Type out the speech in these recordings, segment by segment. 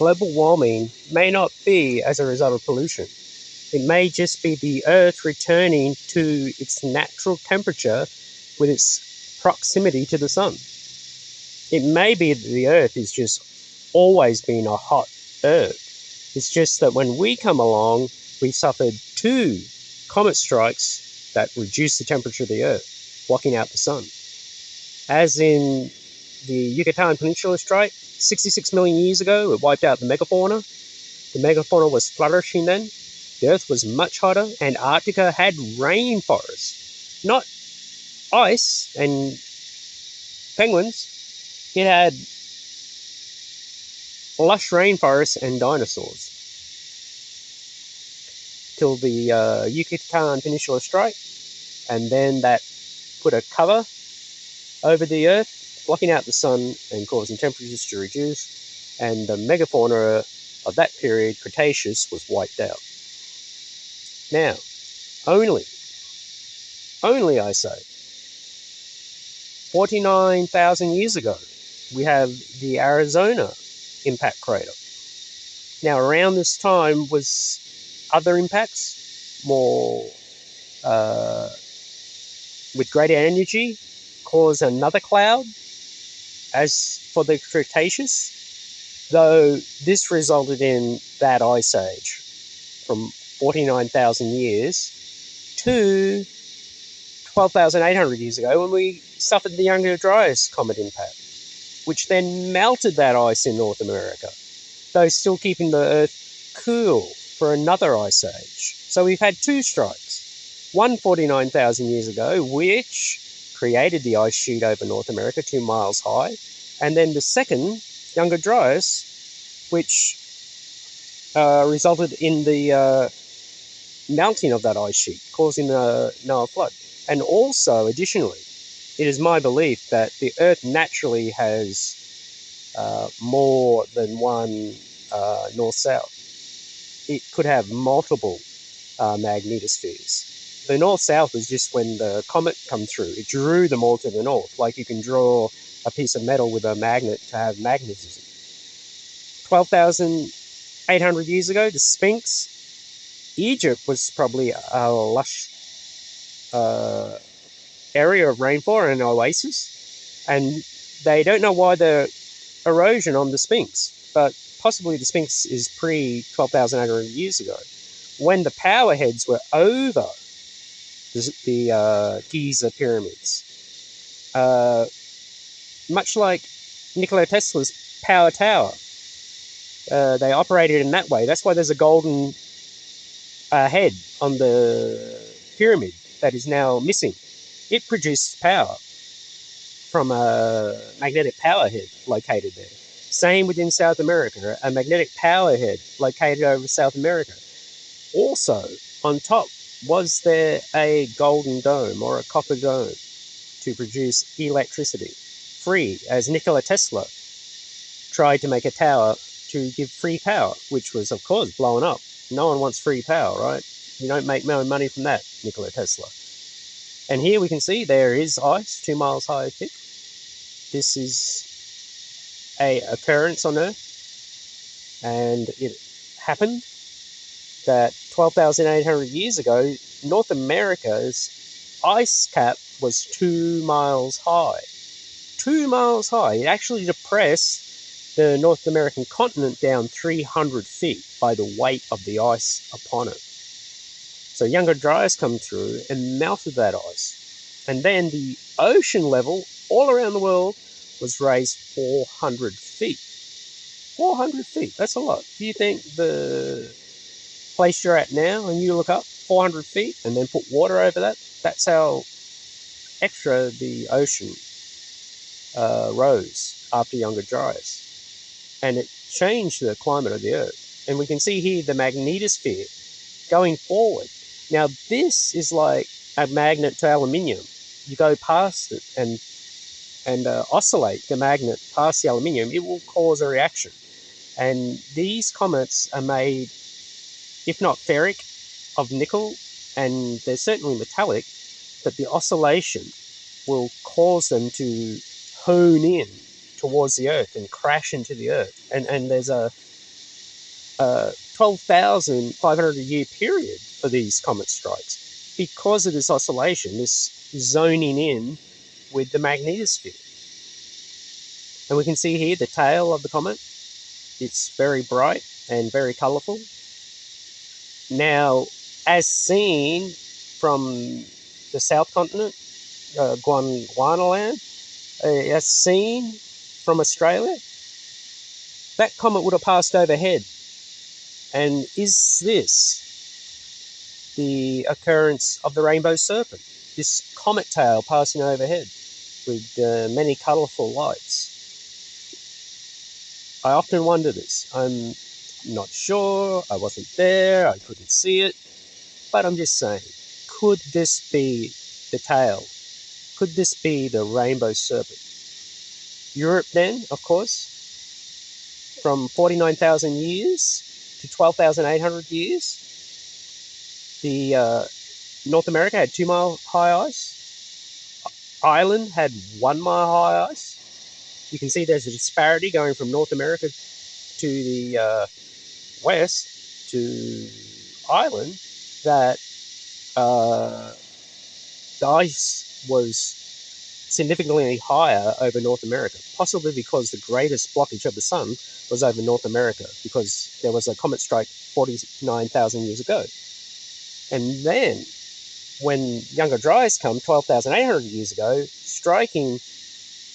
global warming may not be as a result of pollution. It may just be the Earth returning to its natural temperature with its proximity to the sun. It may be that the Earth is just always been a hot Earth. It's just that when we come along, we suffered 2 comet strikes that reduced the temperature of the Earth, blocking out the sun. As in the Yucatan Peninsula strike, 66 million years ago, it wiped out the megafauna. The megafauna was flourishing then. The Earth was much hotter. Antarctica had rainforests, not ice and penguins. It had lush rainforests and dinosaurs. Till the Yucatan Peninsula strike, and then that put a cover over the Earth, blocking out the sun and causing temperatures to reduce, and the megafauna of that period, Cretaceous, was wiped out. Now, only I say, 49,000 years ago, we have the Arizona impact crater. Now, around this time was other impacts, more with greater energy, cause another cloud. As for the Cretaceous, though this resulted in that ice age from 49,000 years to 12,800 years ago when we suffered the Younger Dryas comet impact, which then melted that ice in North America, though still keeping the Earth cool for another ice age. So we've had 2 strikes. One 49,000 years ago, which created the ice sheet over North America 2 miles high, and then the second, Younger Dryas, which resulted in the melting of that ice sheet, causing the Noah flood. And also, additionally, it is my belief that the Earth naturally has more than one north-south. It could have multiple magnetospheres. The north-south is just when the comet come through. It drew them all to the north, like you can draw a piece of metal with a magnet to have magnetism. 12,800 years ago, the Sphinx, Egypt was probably a lush area of rainfall and an oasis, and they don't know why the erosion on the Sphinx, but possibly the Sphinx is pre-12,800 years ago, when the power heads were over the Giza pyramids. Much like Nikola Tesla's power tower, they operated in that way. That's why there's a golden head on the pyramid that is now missing. It produced power from a magnetic power head located there. Same within South America, a magnetic power head located over South America. Also, on top, was there a golden dome or a copper dome to produce electricity free, as Nikola Tesla tried to make a tower to give free power, which was, of course, blown up. No one wants free power, right? You don't make no money from that, Nikola Tesla. And here we can see there is ice 2 miles high thick. This is a occurrence on Earth, and it happened that 12,800 years ago, North America's ice cap was 2 miles high. 2 miles high. It actually depressed the North American continent down 300 feet by the weight of the ice upon it. So Younger Dryas come through and melted that ice. And then the ocean level all around the world was raised 400 feet. 400 feet, that's a lot. Do you think the place you're at now, and you look up 400 feet and then put water over that, that's how extra the ocean rose after Younger Dryas. And it changed the climate of the Earth. And we can see here the magnetosphere going forward. Now, this is like a magnet to aluminium. You go past it and oscillate the magnet past the aluminium, it will cause a reaction. And these comets are made, if not ferric, of nickel, and they're certainly metallic, but the oscillation will cause them to hone in towards the Earth and crash into the Earth. And there's a 12,500 year period for these comet strikes because of this oscillation, this zoning in with the magnetosphere. And we can see here the tail of the comet. It's very bright and very colourful. Now, as seen from the south continent, Gondwanaland, as seen from Australia, that comet would have passed overhead. And is this the occurrence of the rainbow serpent? This comet tail passing overhead with many colourful lights. I often wonder this. I'm not sure, I wasn't there, I couldn't see it, but I'm just saying, could this be the tail? Could this be the rainbow serpent? Europe then, of course, from 49,000 years to 12,800 years, the North America had 2 mile high ice. Ireland had 1 mile high ice. You can see there's a disparity going from North America to the west to Ireland, that the ice was significantly higher over North America, possibly because the greatest blockage of the sun was over North America, because there was a comet strike 49,000 years ago. And then when Younger Dryas come 12,800 years ago, striking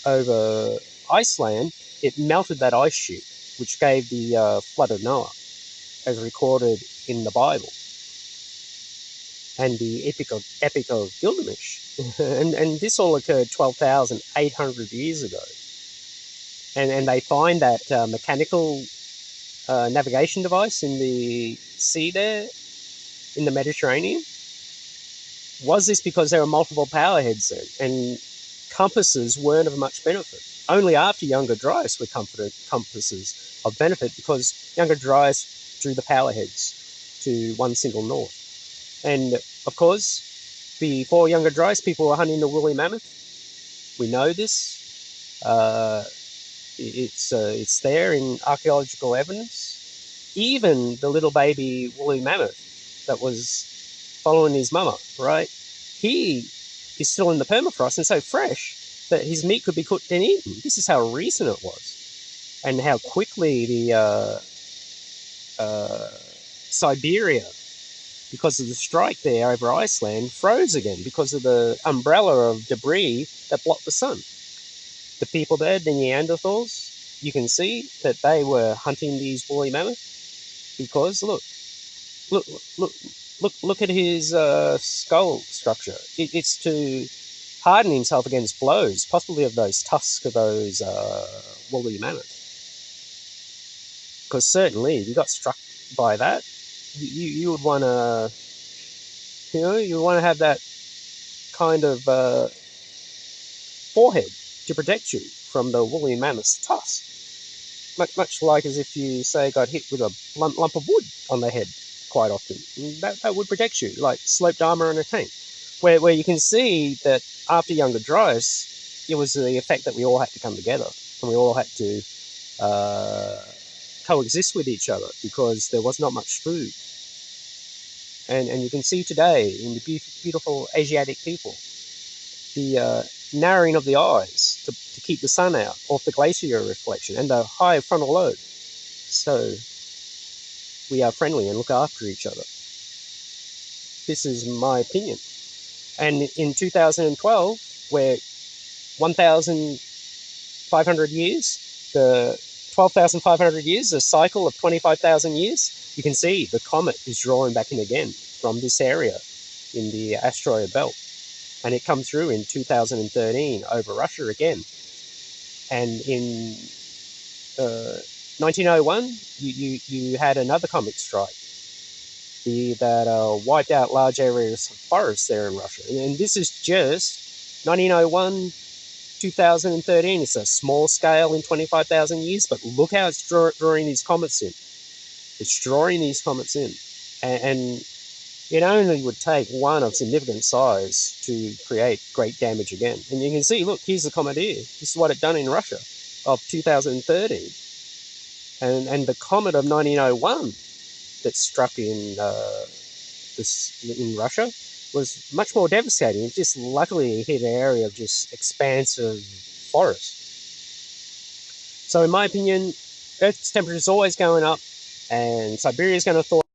over Iceland, it melted that ice sheet, which gave the flood of Noah, as recorded in the Bible, and the Epic of Gilgamesh. and this all occurred 12,800 years ago. And they find that mechanical navigation device in the sea there, in the Mediterranean. Was this because there were multiple power heads there, and compasses weren't of much benefit? Only after Younger Dryas were compasses of benefit, because Younger Dryas drew the power heads to one single north. And of course, before Younger Dryas, people were hunting the woolly mammoth. We know this. It's there in archaeological evidence. Even the little baby woolly mammoth that was following his mama, right? He is still in the permafrost and so fresh that his meat could be cooked and eaten. This is how recent it was, and how quickly the Siberia, because of the strike there over Iceland, froze again because of the umbrella of debris that blocked the sun. The people there, the Neanderthals, you can see that they were hunting these woolly mammoth because look at his skull structure. It's to harden himself against blows, possibly of those tusks of those woolly mammoth. Because certainly, if you got struck by that, you would want to, you want to have that kind of forehead to protect you from the woolly mammoth's tusk. Much like as if you, say, got hit with a lump of wood on the head quite often. That would protect you, like sloped armor on a tank. Where you can see that after Younger Dryas, it was the effect that we all had to come together, and we all had to coexist with each other, because there was not much food. And you can see today in the beautiful Asiatic people, the narrowing of the eyes to keep the sun out off the glacier reflection, and the high frontal lobe. So we are friendly and look after each other. This is my opinion. And in 2012, where 1,500 years, the 12,500 years, a cycle of 25,000 years, you can see the comet is drawing back in again from this area in the asteroid belt. And it comes through in 2013 over Russia again. And in 1901, you had another comet strike that wiped out large areas of forests there in Russia. And this is just 1901, 2013. It's a small scale in 25,000 years, but look how it's drawing these comets in. It's drawing these comets in. And it only would take one of significant size to create great damage again. And you can see, look, here's the comet here. This is what it done in Russia of 2013. And the comet of 1901 that struck in Russia was much more devastating. It just luckily hit an area of just expansive forest. So in my opinion, Earth's temperature is always going up, and Siberia is going to thaw